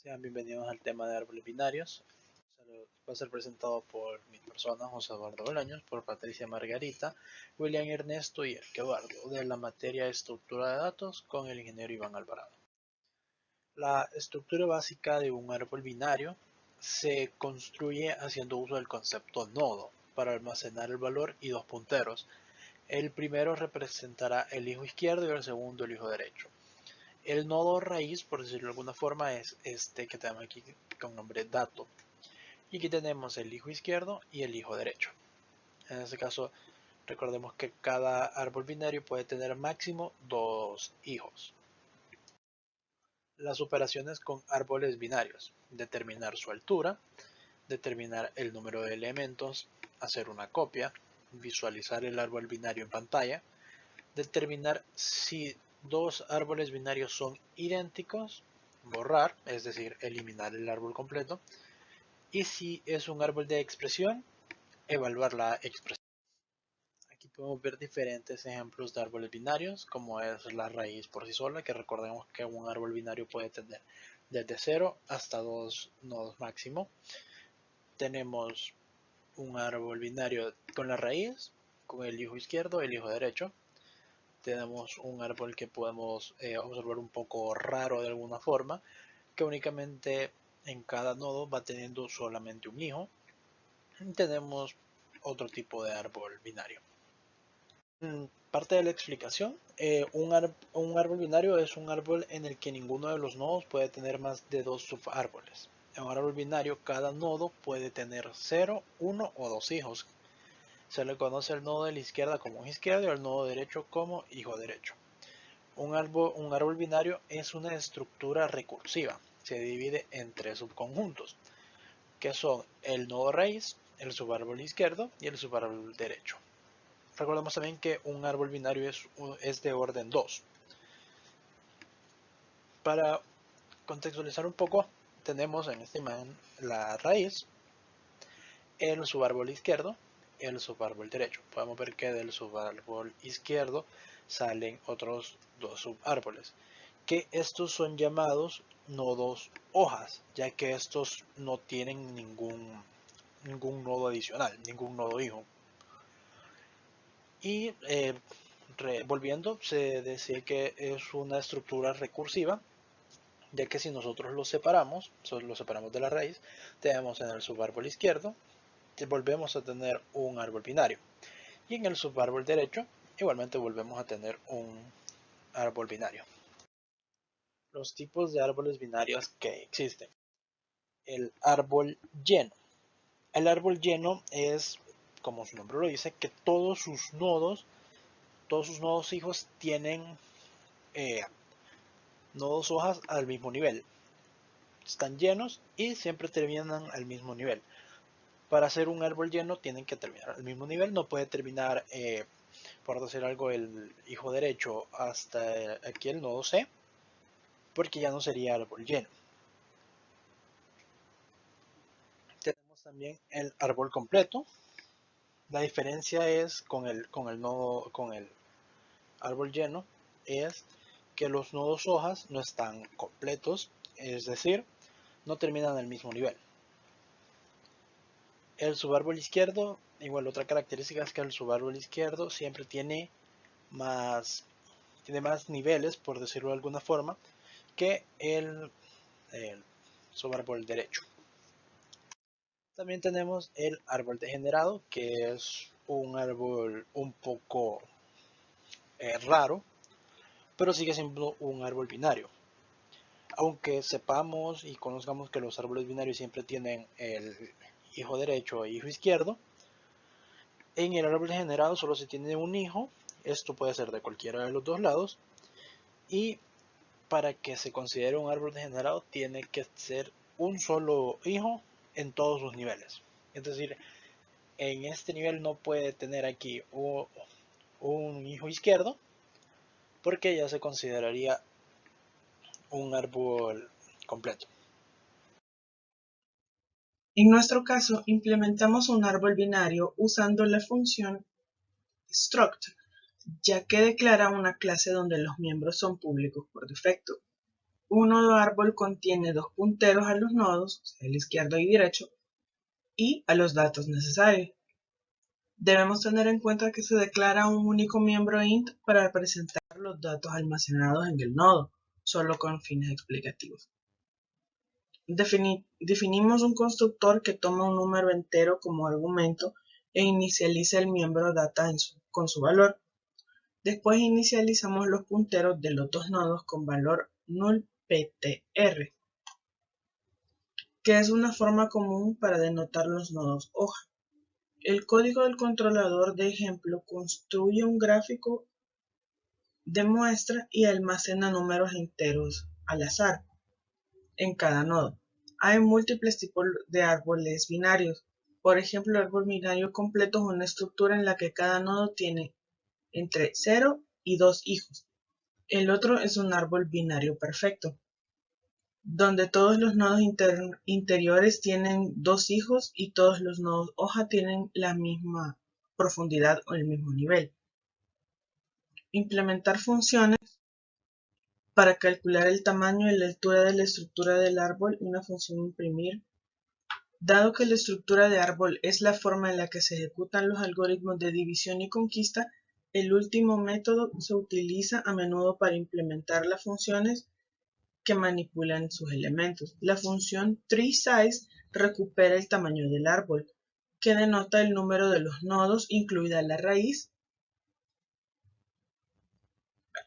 Sean bienvenidos al tema de árboles binarios. Va a ser presentado por mi persona, José Eduardo Bolaños, por Patricia Margarita, William Ernesto y Eric Eduardo, de la materia Estructura de Datos con el ingeniero Iván Alvarado. La estructura básica de un árbol binario se construye haciendo uso del concepto nodo para almacenar el valor y dos punteros. El primero representará el hijo izquierdo y el segundo el hijo derecho. El nodo raíz, por decirlo de alguna forma, es este que tenemos aquí con nombre dato. Y aquí tenemos el hijo izquierdo y el hijo derecho. En este caso, recordemos que cada árbol binario puede tener máximo dos hijos. Las operaciones con árboles binarios: determinar su altura, determinar el número de elementos, hacer una copia, visualizar el árbol binario en pantalla, determinar si dos árboles binarios son idénticos, borrar, es decir, eliminar el árbol completo, y si es un árbol de expresión, evaluar la expresión. Aquí podemos ver diferentes ejemplos de árboles binarios, como es la raíz por sí sola, que recordemos que un árbol binario puede tener desde 0 hasta 2 nodos máximo. Tenemos un árbol binario con la raíz, con el hijo izquierdo y el hijo derecho. Tenemos un árbol que podemos observar un poco raro de alguna forma, que únicamente en cada nodo va teniendo solamente un hijo. Tenemos otro tipo de árbol binario. Parte de la explicación, un árbol binario es un árbol en el que ninguno de los nodos puede tener más de dos subárboles. En un árbol binario, cada nodo puede tener 0, 1 o 2 hijos. Se le conoce al nodo de la izquierda como hijo izquierdo y al nodo derecho como hijo derecho. Un árbol binario es una estructura recursiva. Se divide en tres subconjuntos, que son el nodo raíz, el subárbol izquierdo y el subárbol derecho. Recordemos también que un árbol binario es de orden 2. Para contextualizar un poco, tenemos en esta imagen la raíz, el subárbol izquierdo y el subárbol derecho. Podemos ver que del subárbol izquierdo salen otros dos subárboles, que estos son llamados nodos hojas, ya que estos no tienen ningún nodo adicional, ningún nodo hijo. Y volviendo, se decía que es una estructura recursiva, ya que si nosotros los separamos de la raíz, tenemos en el subárbol izquierdo, volvemos a tener un árbol binario. Y en el subárbol derecho, igualmente volvemos a tener un árbol binario. Los tipos de árboles binarios que existen. El árbol lleno. El árbol lleno es, como su nombre lo dice, que todos sus nodos hijos tienen nodos hojas al mismo nivel. Están llenos y siempre terminan al mismo nivel. Para hacer un árbol lleno tienen que terminar al mismo nivel. No puede terminar, por decir algo, el hijo derecho hasta aquí el nodo C, porque ya no sería árbol lleno. Tenemos también el árbol completo. La diferencia es con el árbol lleno es que los nodos hojas no están completos, es decir, no terminan al mismo nivel. El subárbol izquierdo, igual otra característica es que el subárbol izquierdo siempre tiene más niveles, por decirlo de alguna forma, que el subárbol derecho. También tenemos el árbol degenerado, que es un árbol un poco raro, pero sigue siendo un árbol binario. Aunque sepamos y conozcamos que los árboles binarios siempre tienen el hijo derecho e hijo izquierdo, en el árbol degenerado solo se tiene un hijo. Esto puede ser de cualquiera de los dos lados. Y para que se considere un árbol degenerado tiene que ser un solo hijo en todos sus niveles. Es decir, en este nivel no puede tener aquí un hijo izquierdo, porque ya se consideraría un árbol completo. En nuestro caso, implementamos un árbol binario usando la función struct, ya que declara una clase donde los miembros son públicos por defecto. Un nodo árbol contiene dos punteros a los nodos, o sea, el izquierdo y derecho, y a los datos necesarios. Debemos tener en cuenta que se declara un único miembro int para representar los datos almacenados en el nodo, solo con fines explicativos. Definimos un constructor que toma un número entero como argumento e inicializa el miembro data con su valor. Después inicializamos los punteros de los dos nodos con valor nullPtr, que es una forma común para denotar los nodos hoja. El código del controlador de ejemplo construye un gráfico de muestra y almacena números enteros al azar en cada nodo. Hay múltiples tipos de árboles binarios. Por ejemplo, el árbol binario completo es una estructura en la que cada nodo tiene entre 0 y 2 hijos. El otro es un árbol binario perfecto, donde todos los nodos interiores tienen 2 hijos y todos los nodos hoja tienen la misma profundidad o el mismo nivel. Implementar funciones para calcular el tamaño y la altura de la estructura del árbol y una función imprimir. Dado que la estructura de árbol es la forma en la que se ejecutan los algoritmos de división y conquista, el último método se utiliza a menudo para implementar las funciones que manipulan sus elementos. La función treeSize recupera el tamaño del árbol, que denota el número de los nodos, incluida la raíz.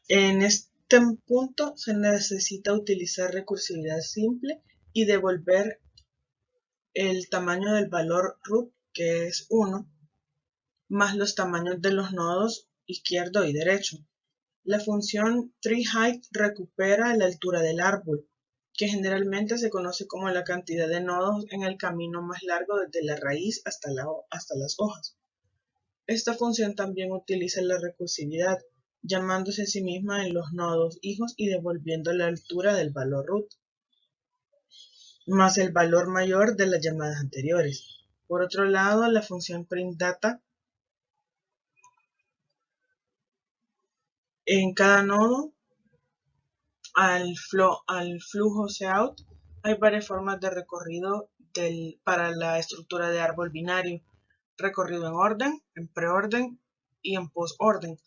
En este punto se necesita utilizar recursividad simple y devolver el tamaño del valor root, que es 1, más los tamaños de los nodos izquierdo y derecho. La función treeHeight recupera la altura del árbol, que generalmente se conoce como la cantidad de nodos en el camino más largo desde la raíz hasta las hojas. Esta función también utiliza la recursividad, llamándose a sí misma en los nodos hijos y devolviendo la altura del valor root, más el valor mayor de las llamadas anteriores. Por otro lado, la función printData en cada nodo al flujo cout hay varias formas de recorrido para la estructura de árbol binario: recorrido en orden, en preorden y en postorden.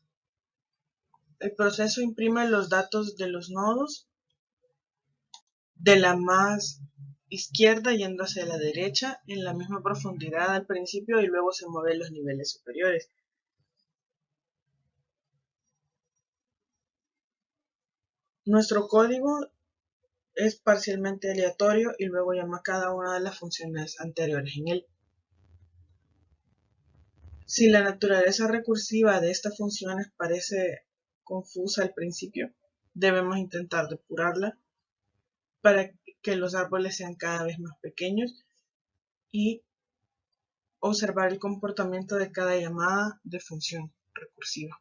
El proceso imprime los datos de los nodos de la más izquierda yendo hacia la derecha en la misma profundidad al principio y luego se mueve los niveles superiores. Nuestro código es parcialmente aleatorio y luego llama cada una de las funciones anteriores en él. Si la naturaleza recursiva de estas funciones parece confusa al principio, debemos intentar depurarla para que los árboles sean cada vez más pequeños y observar el comportamiento de cada llamada de función recursiva.